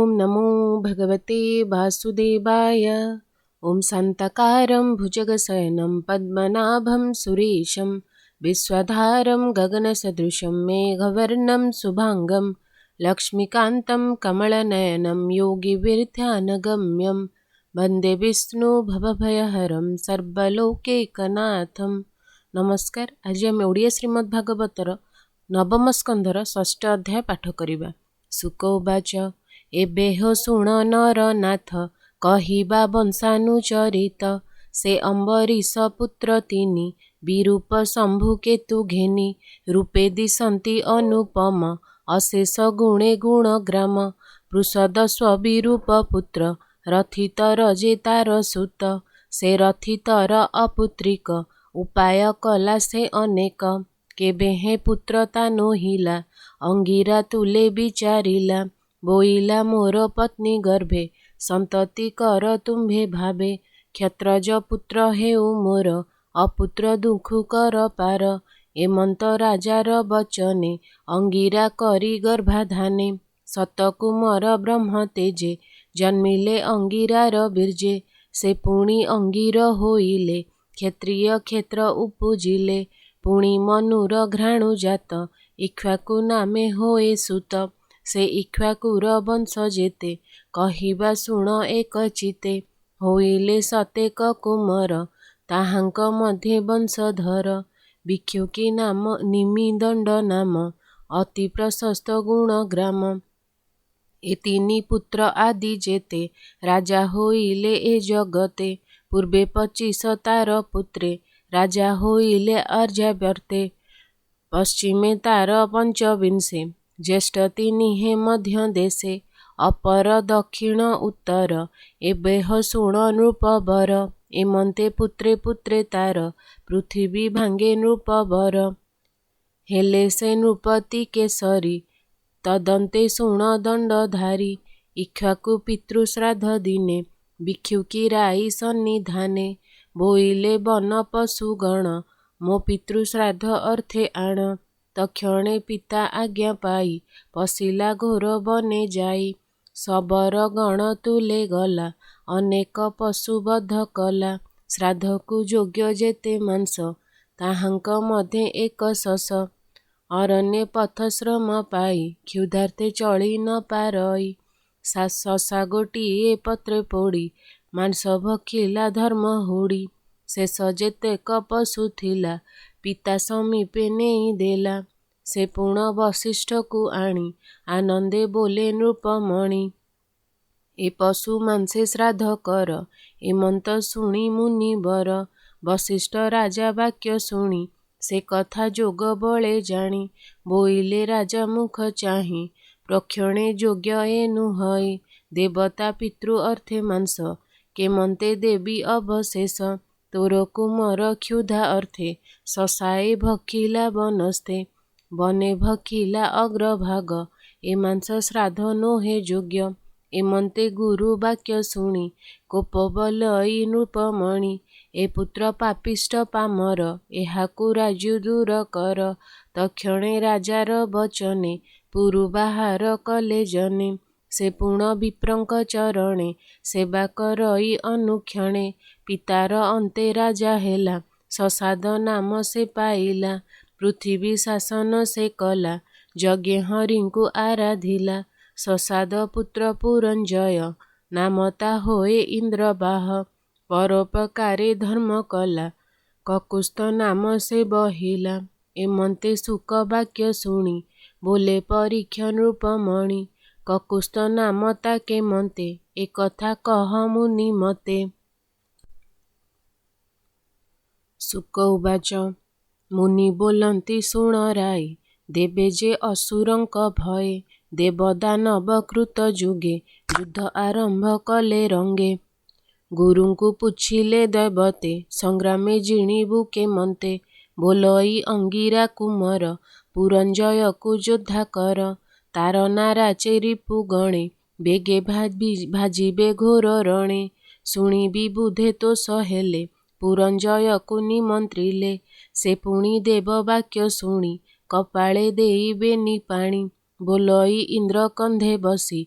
ओम नमो भगवते वासुदेवाय। ओम शान्ताकारं भुजगशयनं पद्मनाभं सुरेशं विश्वधारं गगनसदृशं मेघवर्णं शुभांगं लक्ष्मीकान्तं कमलनयनं योगिविरध्यानगम्यं वन्दे विष्णु भवभयहरं सर्वलोकैकनाथं। नमस्कार। आज आम ओडिया श्रीमद् भागवतर नवम स्कंधर षष्ठ अध्याय पाठ करिबा। शुक उवाच एबे हो शुण नरनाथ कहिबा वंशानुचरित से अम्बरीश पुत्र तिनि विरूप शंभु केतु घेनि रूपे दिशन्ति अनुपम अशेष गुणे गुणग्राम पृषद स्वविरूप पुत्र रथितर जे तार सुत से रथितर अपुत्रिक उपाय कला से अनेक केबे हे पुत्र ता नोहिला अंगिरा तुले विचारिला बोइला मोर पत्नी गर्भे संतति कर तुम्भे भावे क्षत्रज पुत्र हेउ मोर अपुत्र दुख कर पार एमंत राजार बचने अंगिरा करी गर्भाधाने सतकुमर ब्रह्म तेजे जन्मिले अंगिरार बीर्जे से पुणी अंगिर होइले क्षत्रिय क्षेत्र उपजिले पुणी मनुर घ्राणु जात इक्ष्वाकु नामे होए सुत से इक्ष्वाकुर वंश जेते कहिबा शुण एक चिते होइले सतेक कुमर ताहांक मध्ये वंशधर भिक्षुकी नाम निमिदंड नाम अति प्रशस्त गुण ग्राम ए तिनि पुत्र आदि जेते राजा होइले ए जगते पूर्वे 25 तार पुत्रे राजा होइले अर्जाव्यर्ते पश्चिमे तार 25 ज्येष्ठ तिनि हे मध्य देशे अपर दक्षिण उत्तर एबे हो शुण नृपवर एमंते पुत्रे पुत्रे तार पृथ्वी भांगे नृपवर हेले से नृपति केसरी तदंते शुण दंडधारी इक्ष्वाकु पितृश्राद्ध दिने भिक्षुकी राई सन्निधाने बोइले वन पशुगण मो पितृश्राद्ध अर्थे आण तक्षणे पिता आज्ञा पाई पशिला घोर बने जाई शबर गण तुले गला अनेक पशुबद्ध कला श्राद्धकु योग्य जेते मांस ताहांक मध्ये एक शस अरण्ये पथश्रम पाई क्षुधार्थे चली न पारई शशा गोटिए पत्रे पोड़ी मांस भक्षिला धर्म हुड़ी शेष जेतेक पशु थिला पिता समीपे नेई देला से पुण वशिष्ठ को आणी आनंदे बोले नृपमणि ए पशु मांसे श्राद्ध कर एमंत शुणी मुनिवर वशिष्ठ राजा वाक्य शुणी से कथा जोग बळे जाणी बोइले राजा मुख चाही प्रक्षणे योग्य एनु हई देवता पितृ अर्थे मांस केमंते देवी अवशेष तोर कुमर क्षुधा अर्थे शशाए भक्षिला वनस्थे बने भक्षिला अग्रभाग ए मांस श्राद्ध नोहे योग्य एमंते गुरु वाक्य शुणी कोपबलई नृपमणि ए पुत्र पापिष्ट पामर एहाकु राजु दूर कर तक्षणे राजार बचने पुरु बाहार कले जने से पुण विप्रंक चरणे सेवा करई अनुक्षणे पितार अंते राजा हेला शशाद नाम से पाइला पृथ्वी शासन से कला यज्ञ हरिंकु आराधिला शशाद पुत्र पुरंजय नामता होए इंद्रबाह परोपकारे धर्म कला ककुस्थ नाम से बहिला एमंते सुक वाक्य शुणी बोले परीक्ष नृपमणि ककुस्थ नाम ताके मते एकथा कह मुनि मते। शुक उवाच मुनि बोलंती शुण राई देवे जे असुरंक भये देवदानव कृत जुगे युद्ध आरंभ कले रंगे गुरुंकु पुछिले दैवते संग्रामे जिणिबु केमंते बोलई अंगिरा कुमर पुरंजय कु योद्धा कर तार नारा चेरिपु गणे बेगे भाजिबे घोर रणे शुणिबि बुधे तो सहेले पुरंजय कु निमंत्रिले से पुणी देव वाक्य शुणी कपाळे देइबे निपाणी बोलई इंद्र कंधे बसी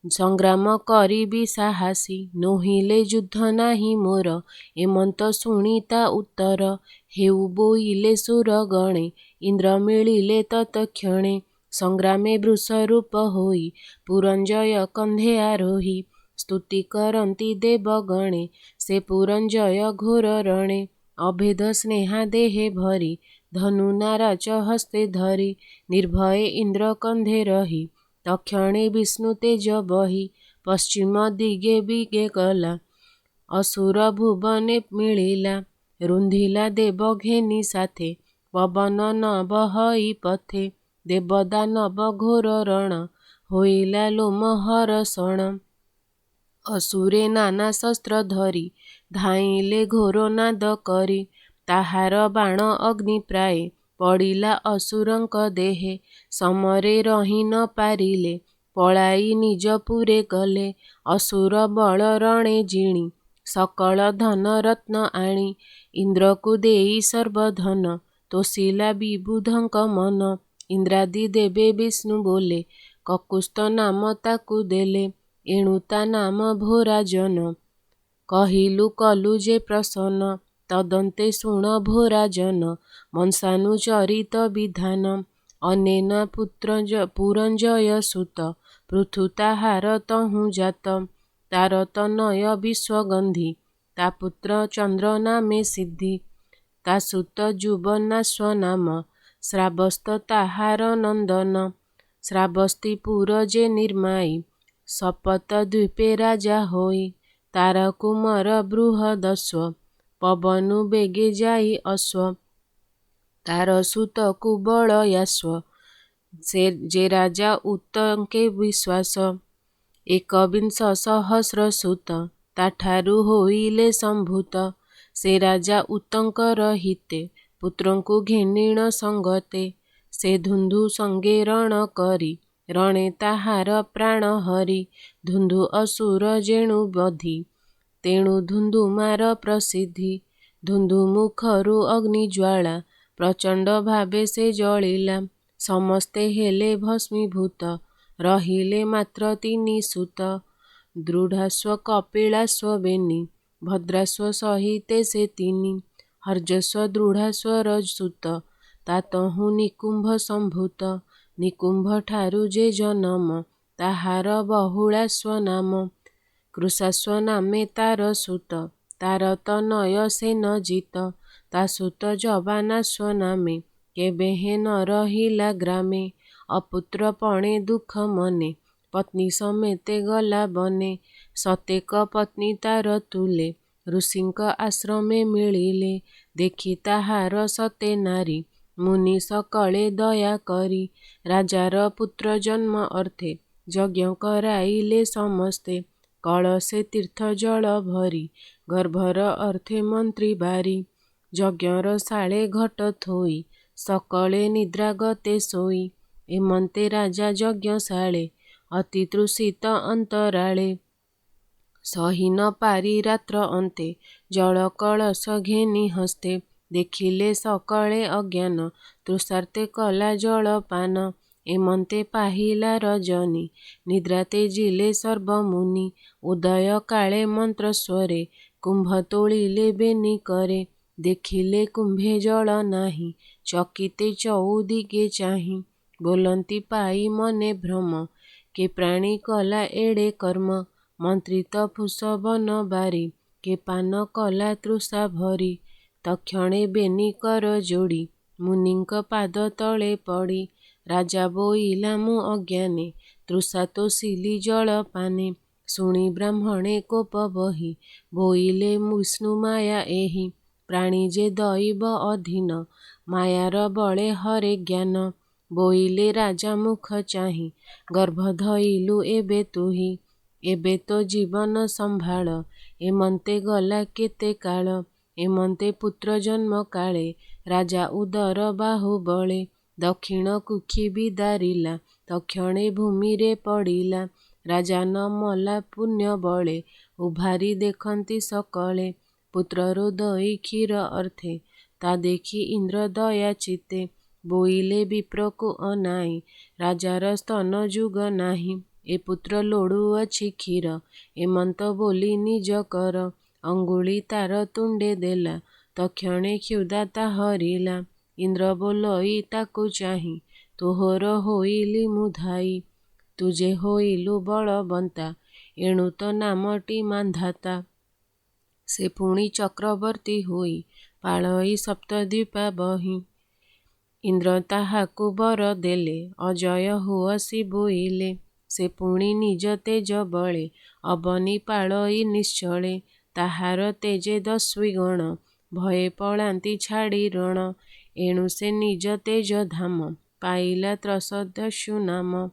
ସଂଗ୍ରାମ କରିବି ସାହସୀ, ନୋହିଲେ ଯୁଦ୍ଧ ନାହିଁ ମୋର। ଏମନ୍ତ ଶୁଣି ତା ଉତ୍ତର, ହେଉ ବୋଇଲେ ସୁର ଗଣେ, ଇନ୍ଦ୍ର ମିଳିଲେ ତତକ୍ଷଣେ। ସଂଗ୍ରାମେ ବୃଷରୂପ ହୋଇ, ପୁରଞ୍ଜୟ କନ୍ଧେ ଆରୋହୀ। ସ୍ତୁତି କରନ୍ତି ଦେବଗଣେ, ସେ ପୁରଞ୍ଜୟ ଘୋର ରଣେ। ଅଭେଦ ସ୍ନେହା ଦେହେ ଭରି, ଧନୁ ନାରାଚ ହସ୍ତେ ଧରି। ନିର୍ଭୟେ ଇନ୍ଦ୍ର କନ୍ଧେ ରହି, ତକ୍ଷଣେ ବିଷ୍ଣୁ ତେଜ ବହି। ପଶ୍ଚିମ ଦିଗେ ବିଗେ ଗଲା, ଅସୁର ଭୁବନେ ମିଳିଲା। ରୁନ୍ଧିଲା ଦେବ ଘେନି ସାଥେ, ପବନ ନବ ହଇ ପଥେ। ଦେବ ଦାନବ ଘୋର ରଣ, ହୋଇଲା ଲୋମହର ଶଣ। ଅସୁରେ ନାନା ଶସ୍ତ୍ର ଧରି, ଧାଇଁଲେ ଘୋର ନାଦ କରି। ତାହାର ବାଣ ଅଗ୍ନି ପ୍ରାୟେ, ପଡ଼ିଲା ଅସୁରଙ୍କ ଦେହେ। ସମରେ ରହି ନ ପାରିଲେ, ପଳାଇ ନିଜ ପୁରେ ଗଲେ। ଅସୁର ବଳ ରଣେ ଜିଣି, ସକଳ ଧନ ରତ୍ନ ଆଣି। ଇନ୍ଦ୍ରକୁ ଦେଇ ସର୍ବଧନ, ତୋଷିଲା ବିବୁଧଙ୍କ ମନ। ଇନ୍ଦ୍ରାଦି ଦେବେ ବିଷ୍ଣୁ ବୋଲେ, କକୁସ୍ଥ ନାମ ତାକୁ ଦେଲେ। ଏଣୁ ତା ନାମ ଭୋରାଜନ, କହିଲୁ କଲୁ ଯେ ପ୍ରସନ୍ନ। ତଦନ୍ତେ ଶୁଣ ଭୋରାଜନ, ମଂସାନୁଚରିତ ବିଧାନ। ଅନେନ ପୁରଞ୍ଜୟ ସୁତ, ପୃଥୁ ତାହାର ତହୁଁ ଜାତ। ତାର ତନୟ ବିଶ୍ୱଗନ୍ଧି, ତା ପୁତ୍ର ଚନ୍ଦ୍ର ନାମେ ସିଦ୍ଧି। ତା ସୁତ ଯୁବନାଶ୍ଵ ନାମ, ଶ୍ରାବସ୍ତ ତାହାର ନନ୍ଦନ। ଶ୍ରାବସ୍ତି ପୁର ଯେ ନିର୍ମାଇ, ସପତ ଦ୍ୱୀପେ ରାଜା ହୋଇ। ତାର କୁମର ବୃହଦସ୍ୱ, ପବନୁ ବେଗେ ଯାଇ ଅଶ୍ଵ। ତାର ସୁତ କୁବଳୟାଶ୍ଵ, ସେ ଯେ ରାଜା ଉତ୍ତଙ୍କେ ବିଶ୍ୱାସ। ଏକବିଂଶ ସହସ୍ର ସୁତ, ତାଠାରୁ ହୋଇଲେ ସମ୍ଭୂତ। ସେ ରାଜା ଉତ୍ତଙ୍କର ହିତେ, ପୁତ୍ରଙ୍କୁ ଘେନିଣ ସଙ୍ଗତେ। ସେ ଧୁନ୍ଧୁ ସଙ୍ଗେ ରଣ କରି, ରଣେ ତାହାର ପ୍ରାଣ ହରି। ଧୁନ୍ଧୁ ଅସୁର ଯେଣୁ ବଧି, ତେଣୁ ଧୁନ୍ଧୁମାର ପ୍ରସିଦ୍ଧି। ଧୁନ୍ଧୁ ମୁଖରୁ ଅଗ୍ନିଜ୍ୱାଳା, ପ୍ରଚଣ୍ଡ ଭାବେ ସେ ଜଳିଲା। ସମସ୍ତେ ହେଲେ ଭସ୍ମୀଭୂତ, ରହିଲେ ମାତ୍ର ତିନି ସୁତ। ଦୃଢ଼ାଶ୍ଵ କପିଳାଶ୍ଵ ବେନି, ଭଦ୍ରାଶ୍ଵ ସହିତେ ସେ ତିନି। ହର୍ଯଶ୍ଵ ଦୃଢ଼ାଶ୍ଵର ସୁତ, ତା ତହୁଁ ନିକୁମ୍ଭ ସମ୍ଭୂତ। ନିକୁମ୍ଭ ଠାରୁ ଯେ ଜନମ, ତାହାର ବହୁଳାଶ୍ଵ ନାମ। କୃଶାଶ୍ଵ ନାମେ ତାର ସୁତ, ତାର ତନୟ ସେନଜିତ। ତା ସୁତ ଯବାନାଶ୍ଵ ନାମେ, କେବେହେଁ ନ ରହିଲା ଗ୍ରାମେ। ଅପୁତ୍ର ପଣେ ଦୁଃଖ ମନେ, ପତ୍ନୀ ସମେତେ ଗଲା ବନେ। ସତେକ ପତ୍ନୀ ତାର ତୁଲେ, ଋଷିଙ୍କ ଆଶ୍ରମେ ମିଳିଲେ। ଦେଖି ତାହାର ସତେ ନାରୀ, ମୁନି ସକଳେ ଦୟା କରି। ରାଜାର ପୁତ୍ର ଜନ୍ମ ଅର୍ଥେ, ଯଜ୍ଞ କରାଇଲେ ସମସ୍ତେ। କଳସେ ତୀର୍ଥ ଜଳ ଭରି, ଗର୍ଭର ଅର୍ଥେ ମନ୍ତ୍ରୀ ବାରି। ଯଜ୍ଞର ଶାଳେ ଘଟ ଥୋଇ, ସକଳେ ନିଦ୍ରା ଗତେ ଶୋଇ। ଏମନ୍ତେ ରାଜା ଯଜ୍ଞଶାଳେ, ଅତି ତୃଷିତ ଅନ୍ତରାଳେ। ସହି ନ ପାରି ରାତ୍ର ଅନ୍ତେ, ଜଳ କଳସ ଘେନି ହସ୍ତେ। ଦେଖିଲେ ସକଳେ ଅଜ୍ଞାନ, ତୃଷାର୍ତ୍ତେ କଲା ଜଳ ପାନ। ଏମନ୍ତେ ପାହିଲା ରଜନୀ, ନିଦ୍ରା ତେଜିଲେ ସର୍ବମୁନି। ଉଦୟ କାଳେ ମନ୍ତ୍ରସ୍ୱରେ, କୁମ୍ଭ ତୋଳିଲେ ବେନି କରେ। ଦେଖିଲେ କୁମ୍ଭେ ଜଳ ନାହିଁ, ଚକିତେ ଚଉଦିଗେ ଚାହିଁ। ବୋଲନ୍ତି ପାଇ ମନେ ଭ୍ରମ, କେ ପ୍ରାଣୀ କଲା ଏଡ଼େ କର୍ମ। ମନ୍ତ୍ରୀ ତ ଫୁସ ବନ ବାରି, କେ ପାନ କଲା ତୃଷା ଭରି। ତକ୍ଷଣେ ବେନି କର ଯୋଡ଼ି, ମୁନିଙ୍କ ପାଦ ତଳେ ପଡ଼ି। ରାଜା ବୋଇଲା ମୁଁ ଅଜ୍ଞାନେ, ତୃଷା ତୋଷିଲି ଜଳ ପାନେ। ଶୁଣି ବ୍ରାହ୍ମଣେ କୋପ ବହି, ବୋଇଲେ ବିଷ୍ଣୁ ମାୟା ଏହି। ପ୍ରାଣୀ ଯେ ଦଇବ ଅଧୀନ, ମାୟାର ବଳେ ହରେ ଜ୍ଞାନ। ବୋଇଲେ ରାଜା ମୁଖ ଚାହିଁ, ଗର୍ଭ ଧଇଲୁ ଏବେ ତୁହି। ଏବେ ତୋ ଜୀବନ ସମ୍ଭାଳ, ଏମନ୍ତେ ଗଲା କେତେ କାଳ। ଏମନ୍ତେ ପୁତ୍ର ଜନ୍ମ କାଳେ, ରାଜା ଉଦର ବାହୁବଳେ। ଦକ୍ଷିଣ କୁକ୍ଷି ବିଦାରିଲା, ତକ୍ଷଣେ ଭୂମିରେ ପଡ଼ିଲା। ରାଜା ନ ମଲା ପୁଣ୍ୟ ବଳେ, ଉଭାରି ଦେଖନ୍ତି ସକଳେ। ପୁତ୍ର ରୋଦଇ କ୍ଷୀର ଅର୍ଥେ, ତା ଦେଖି ଇନ୍ଦ୍ର ଦୟା ଚିତ୍ତେ। ବୋଇଲେ ବିପ୍ରକୁ ଅନାଇ, ରାଜାର ସ୍ତନ ଯୁଗ ନାହିଁ। ଏ ପୁତ୍ର ଲୋଡ଼ୁଅଛି କ୍ଷୀର। ଏମନ୍ତ ବୋଲି ନିଜ କର। ଅଙ୍ଗୁଳି ତାର ତୁଣ୍ଡେ ଦେଲା, ତକ୍ଷଣେ କ୍ଷୁଧା ତା ହରିଲା। ଇନ୍ଦ୍ର ବୋଲଇ ତାକୁ ଚାହିଁ, ତୋହର ହୋଇଲି ମୁଁ ଧାଇ। ତୁ ଯେ ହୋଇଲୁ ବଳବନ୍ତା, ଏଣୁ ତ ନାମଟି ମାନ୍ଧାତା। ସେ ପୁଣି ଚକ୍ରବର୍ତ୍ତୀ ହୋଇ, ପାଳଇ ସପ୍ତଦ୍ୱୀପା ବହି। ଇନ୍ଦ୍ର ତାହାକୁ ବର ଦେଲେ, ଅଜୟ ହୁଅସି ବୋଇଲେ। ସେ ପୁଣି ନିଜ ତେଜ ବଳେ, ଅବନୀ ପାଳଇ ନିଶ୍ଚଳେ। ତାହାର ତେଜେ ଦସ୍ୟୁଗଣ, ଭୟେ ପଳାନ୍ତି ଛାଡ଼ି ରଣ। ଏଣୁ ସେ ନିଜ ତେଜ ଧାମ, ପାଇଲା ତ୍ରସଦସ୍ୟୁ ନାମ।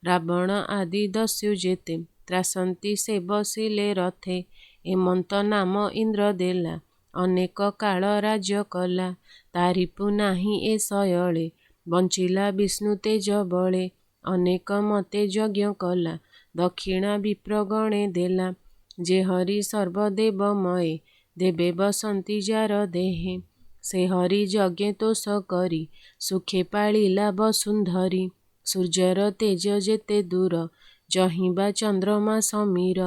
ରାବଣ ଆଦି ଦସ୍ୟୁ ଯେତେ, ତ୍ରାସନ୍ତି ସେ ବସିଲେ ରଥେ। ଏମନ୍ତ ନାମ ଇନ୍ଦ୍ର ଦେଲା, ଅନେକ କାଳ ରାଜ୍ୟ କଲା। ତାରିପୁ ନାହିଁ ଏ ସୟଳେ, ବଞ୍ଚିଲା ବିଷ୍ଣୁ ତେଜ ବଳେ। ଅନେକ ମତେ ଯଜ୍ଞ କଲା, ଦକ୍ଷିଣା ବିପ୍ରଗଣେ ଦେଲା। ଯେ ହରି ସର୍ବଦେବମୟେ, ଦେବେ ବସନ୍ତି ଯାର ଦେହେ। ସେ ହରି ଯଜ୍ଞେ ତୋଷ କରି, ସୁଖେ ପାଳିଲା ବସୁନ୍ଧରି। ସୂର୍ଯ୍ୟର ତେଜ ଯେତେ ଦୂର, ଯହିଁବା ଚନ୍ଦ୍ରମା ସମୀର।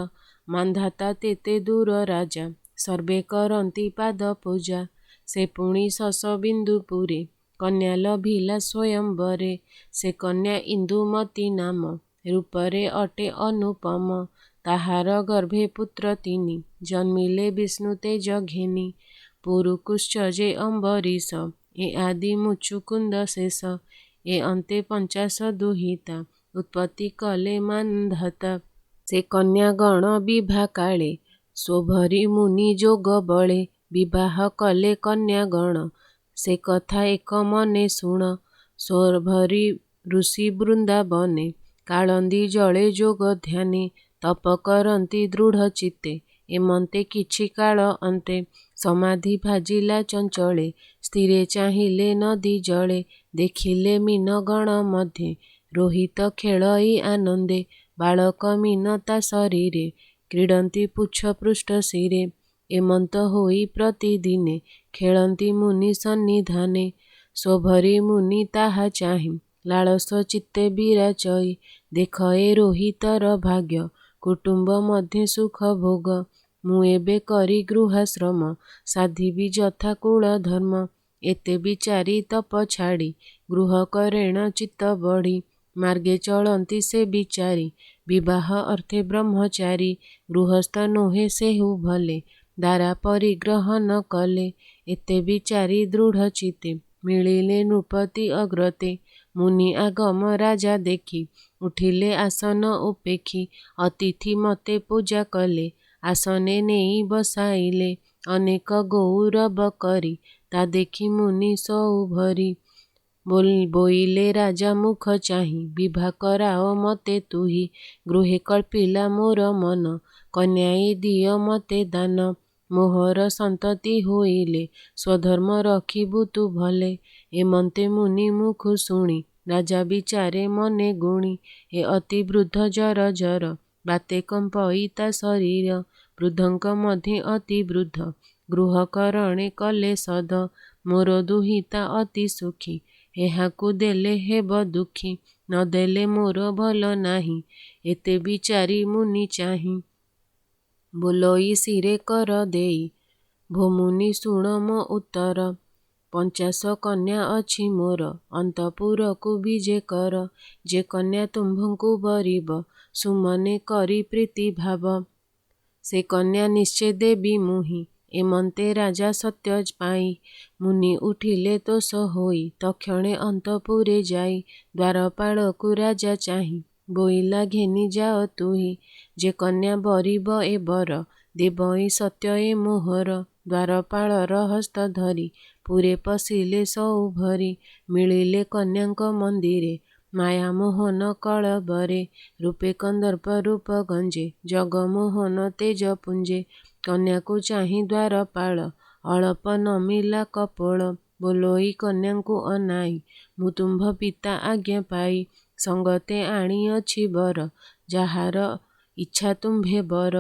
ମାନ୍ଧାତା ତେତେ ଦୂର ରାଜା, ସର୍ବେ କରନ୍ତି ପାଦ ପୂଜା। ସେ ପୁଣି ଶଶବିନ୍ଦୁପୁରେ, କନ୍ୟା ଲଭିଲା ସ୍ୱୟଂବରେ। ସେ କନ୍ୟା ଇନ୍ଦୁମତୀ ନାମ, ରୂପରେ ଅଟେ ଅନୁପମ। ତାହାର ଗର୍ଭେ ପୁତ୍ର ତିନି, ଜନ୍ମିଲେ ବିଷ୍ଣୁ ତେଜ ଘେନି। ପୁରୁକୁଶ୍ଚ ଯେ ଅମ୍ବରୀଶ, ଏ ଆଦି ମୁଚୁକୁନ୍ଦ ଶେଷ। ଏ ଅନ୍ତେ ପଞ୍ଚାଶ ଦୁହିତା, ଉତ୍ପତ୍ତି କଲେ ମାନ୍ଧାତା। ସେ କନ୍ୟାଗଣ ବିଭା କାଳେ, ଶୋଭରି ମୁନି ଯୋଗ ବଳେ। ବିବାହ କଲେ କନ୍ୟାଗଣ, ସେ କଥା ଏକ ମନେ ଶୁଣ। ଶୋଭରି ଋଷି ବୃନ୍ଦାବନେ, କାଳନ୍ଦୀ ଜଳେ ଯୋଗ ଧ୍ୟାନେ। ତପ କରନ୍ତି ଦୃଢ଼ ଚିତ୍ତେ, ଏମନ୍ତେ କିଛି କାଳ ଅନ୍ତେ। ସମାଧି ଭାଜିଲା ଚଞ୍ଚଳେ, ସ୍ଥିରେ ଚାହିଁଲେ ନଦୀ ଜଳେ। ଦେଖିଲେ ମୀନଗଣ ମଧ୍ୟେ, ରୋହିତ ଖେଳଇ ଆନନ୍ଦେ। ବାଳକ ମୀନ ତା ଶରୀରେ, କ୍ରୀଡ଼ନ୍ତି ପୁଚ୍ଛ ପୃଷ୍ଠ ଶିରେ। ଏମନ୍ତ ହୋଇ ପ୍ରତିଦିନେ, ଖେଳନ୍ତି ମୁନି ସନ୍ନିଧାନେ। ଶୋଭରି ମୁନି ତାହା ଚାହିଁ, ଲାଳସ ଚିତ୍ତେ ବିରାଚଇ। ଦେଖ ଏ ରୋହିତର ଭାଗ୍ୟ, କୁଟୁମ୍ବ ମଧ୍ୟେ ସୁଖ ଭୋଗ। ମୁଁ ଏବେ କରି ଗୃହାଶ୍ରମ, ସାଧିବି ଯଥା କୁଳ ଧର୍ମ। ଏତେ ବିଚାରି ତପ ଛାଡ଼ି, ଗୃହ କରେଣ ଚିତ୍ତ ବଢ଼ି। ମାର୍ଗେ ଚଳନ୍ତି ସେ ବିଚାରି, ବିବାହ ଅର୍ଥେ ବ୍ରହ୍ମଚାରୀ। ଗୃହସ୍ଥ ନୋହେ ସେହୁ ଭଲେ, ଦାରା ପରିଗ୍ରହଣ କଲେ। ଏତେ ବିଚାରି ଦୃଢ଼ ଚିତ୍ତେ, ମିଳିଲେ ନୃପତି ଅଗ୍ରତେ। ମୁନି ଆଗମ ରାଜା ଦେଖି, ଉଠିଲେ ଆସନ ଉପେକ୍ଷି। ଅତିଥି ମତେ ପୂଜା କଲେ, ଆସନେ ନେଇ ବସାଇଲେ। ଅନେକ ଗୌରବ କରି, ତା ଦେଖି ମୁନି ସଉଭରି। ବୋଇଲେ ରାଜା ମୁଖ ଚାହିଁ, ବିଭା କରାଅ ମତେ ତୁହି। ଗୃହେ କଳ୍ପିଲା ମୋର ମନ, କନ୍ୟାଏ ଦିଅ ମତେ ଦାନ। ମୋହର ସନ୍ତତି ହୋଇଲେ, ସ୍ୱଧର୍ମ ରଖିବୁ ତୁ ଭଲେ। ଏମନ୍ତେ ମୁନି ମୁଖୁ ଶୁଣି, ରାଜା ବିଚାରେ ମନେ ଗୁଣି। ଏ ଅତି ବୃଦ୍ଧ ଜର, ବାତେ କମ୍ପଇ ତା ଶରୀର। ବୃଦ୍ଧଙ୍କ ମଧ୍ୟେ ଅତି ବୃଦ୍ଧ, ଗୃହ କରଣେ କଲେ ସଦ। ମୋର ଦୁହିତା ଅତି ସୁଖୀ, ଏହାକୁ ଦେଲେ ହେବ ଦୁଃଖୀ। ନ ଦେଲେ ମୋର ଭଲ ନାହିଁ, ଏତେ ବିଚାରି ମୁନି ଚାହିଁ। ବୋଲଇ ଶିରେ କର ଦେଇ, ଭୋମୁନି ଶୁଣ ମୋ ଉତ୍ତର। 50 କନ୍ୟା ଅଛି ମୋର, ଅନ୍ତଃପୁରକୁ ବିଜେ କର। ଯେ କନ୍ୟା ତୁମ୍ଭଙ୍କୁ ବରିବ, ସୁମନେ କରି ପ୍ରୀତି ଭାବ। ସେ କନ୍ୟା ନିଶ୍ଚେ ଦେବି ମୁହିଁ, ଏମନ୍ତେ ରାଜା ସତ୍ୟ ପାଇ। ମୁନି ଉଠିଲେ ତୋଷ ହୋଇ, ତକ୍ଷଣେ ଅନ୍ତଃପୁରେ ଯାଇ। ଦ୍ୱାରପାଳକୁ ରାଜା ଚାହିଁ, ବୋଇଲା ଘେନି ଯାଅ ତୁହି। ଯେ କନ୍ୟା ବରିବ ଏ ବର, ଦେବଇ ସତ୍ୟ ଏ ମୋହର। ଦ୍ୱାରପାଳର ହସ୍ତ ଧରି, ପୁରେ ପଶିଲେ ସଉଭରି। ମିଳିଲେ କନ୍ୟାଙ୍କ ମନ୍ଦିରେ, ମାୟାମୋହନ କଳବରେ। ରୂପେ କନ୍ଦର୍ପ ରୂପ ଗଞ୍ଜେ, ଜଗମୋହନ ତେଜ ପୁଞ୍ଜେ। କନ୍ୟାକୁ ଚାହିଁ ଦ୍ୱାରପାଳ, ଅଳପ ନମିଲା କପୋଳ। ବୋଲଇ କନ୍ୟାଙ୍କୁ ଅନାଇ, ମୁଁ ତୁମ୍ଭ ପିତା ଆଜ୍ଞା ପାଇ। ସଙ୍ଗତେ ଆଣିଅଛି ବର, ଯାହାର ଇଚ୍ଛା ତୁମ୍ଭେ ବର।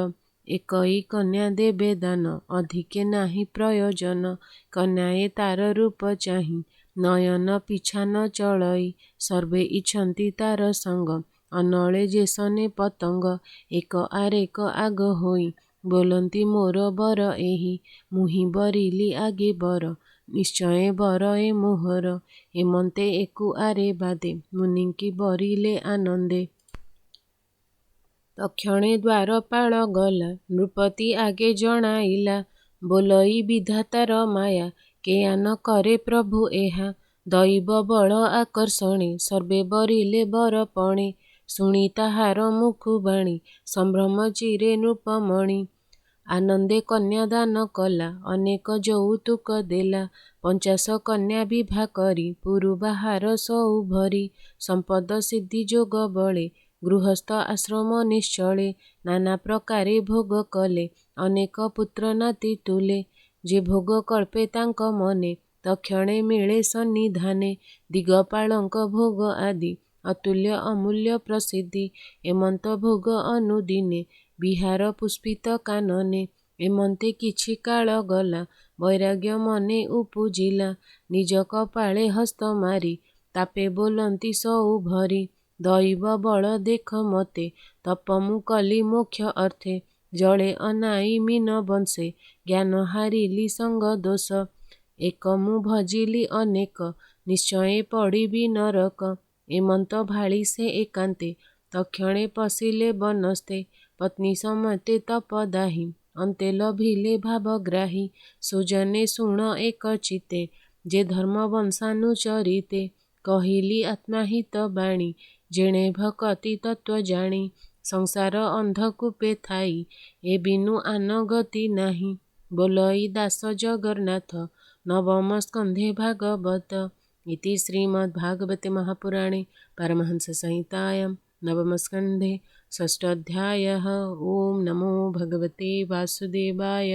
ଏକଇ କନ୍ୟା ଦେବେ ଦାନ, ଅଧିକେ ନାହିଁ ପ୍ରୟୋଜନ। କନ୍ୟାଏ ତାର ରୂପ ଚାହିଁ, ନୟନ ପିଛା ନ ଚଳଇ। ସର୍ବେ ଇଛନ୍ତି ତାର ସଙ୍ଗ, ଅନଳେ ଯେସନେ ପତଙ୍ଗ, ଏକ ଆରେକ ଆଗ ହୋଇ। ବୋଲନ୍ତି ମୋର ବର ଏହି, ମୁହିଁ ବରିଲି ଆଗେ ବର। ନିଶ୍ଚୟ ବର ଏ ମୋହର, ଏମନ୍ତେ ଏକୁ ଆରେ ବାଦେ। ମୁନିଙ୍କି ବରିଲେ ଆନନ୍ଦେ। ତକ୍ଷଣେ ଦ୍ୱାରପାଳ ଗଲା, ନୃପତି ଆଗେ ଜଣାଇଲା। ବୋଲଇ ବିଧାତାର ମାୟା, କେଆନ କରେ ପ୍ରଭୁ ଏହା। ଦଇବ ବଳ ଆକର୍ଷଣେ, ସର୍ବେ ବରିଲେ ବରପଣେ। ଶୁଣି ତାହାର ମୁଖୁ ବାଣୀ, ସମ୍ଭ୍ରମ ଚିରେ ନୃପମଣି। ଆନନ୍ଦେ କନ୍ୟାଦାନ କଲା, ଅନେକ ଯଉତୁକ ଦେଲା। 50 କନ୍ୟା ବିଭା କରି, ପୁରୁ ବାହାର ସଉ ଭରି। ସମ୍ପଦ ସିଦ୍ଧି ଯୋଗ ବଳେ, ଗୃହସ୍ଥ ଆଶ୍ରମ ନିଶ୍ଚଳେ। ନାନା ପ୍ରକାରେ ଭୋଗ କଲେ, ଅନେକ ପୁତ୍ର ନାତି ତୁଲେ। ଯେ ଭୋଗ କଳ୍ପେ ତାଙ୍କ ମନେ, ତକ୍ଷଣେ ମିଳେ ସନ୍ନିଧାନେ। ଦିଗପାଳଙ୍କ ଭୋଗ ଆଦି, ଅତୁଲ୍ୟ ଅମୂଲ୍ୟ ପ୍ରସିଦ୍ଧି। ଏମନ୍ତ ଭୋଗ ଅନୁଦିନେ, ବିହାର ପୁଷ୍ପିତ କାନନେ। ଏମନ୍ତେ କିଛି କାଳ ଗଲା, ବୈରାଗ୍ୟ ମନେ ଉପୁଜିଲା। ନିଜ କପାଳେ ହସ୍ତ ମାରି, ତାପେ ବୋଲନ୍ତି ସଉ ଭରି। ଦଇବ ବଳ ଦେଖ ମତେ, ତପ ମୁଁ କଲି ମୋକ୍ଷ ଅର୍ଥେ। ଜଳେ ଅନାଇ ମୀନ ବଂଶେ, ଜ୍ଞାନ ହାରିଲି ସଙ୍ଗ ଦୋଷ। ଏକ ମୁଁ ଭଜିଲି ଅନେକ, ନିଶ୍ଚୟେ ପଡ଼ିବି ନରକ। ଏମନ୍ତ ଭାଳି ସେ ଏକାନ୍ତେ, ତକ୍ଷଣେ ପଶିଲେ ବନସ୍ତେ। ପତ୍ନୀ ସମେତେ ତପଦାହି, ଅନ୍ତେ ଲଭିଲେ ଭାବଗ୍ରାହୀ। ସୁଜନେ ଶୁଣ ଏକ ଚିତ୍ତେ, ଯେ ଧର୍ମ ବଂଶାନୁଚରିତେ। କହିଲି ଆତ୍ମାହିତ ବାଣୀ, ଯେଣେ ଭକତି ତତ୍ତ୍ୱ ଜାଣି। ସଂସାର ଅନ୍ଧକୂପେ ଥାଇ, ଏ ବିନୁ ଆନ ଗତି ନାହିଁ। ବୋଲଇ ଦାସ ଜଗନ୍ନାଥ, ନବମ ସ୍କନ୍ଧେ ଭାଗବତ। ଇତି ଶ୍ରୀମଦ୍ଭାଗବତେ ମହାପୁରାଣେ ପାରମହଂସ ସଂହିତାୟାं ନବମ ସ୍କନ୍ଧେ ଷଷ୍ଠୋऽଧ୍ୟାୟः। ଓಂ ନମୋ ଭଗବତେ वासुदेवाय।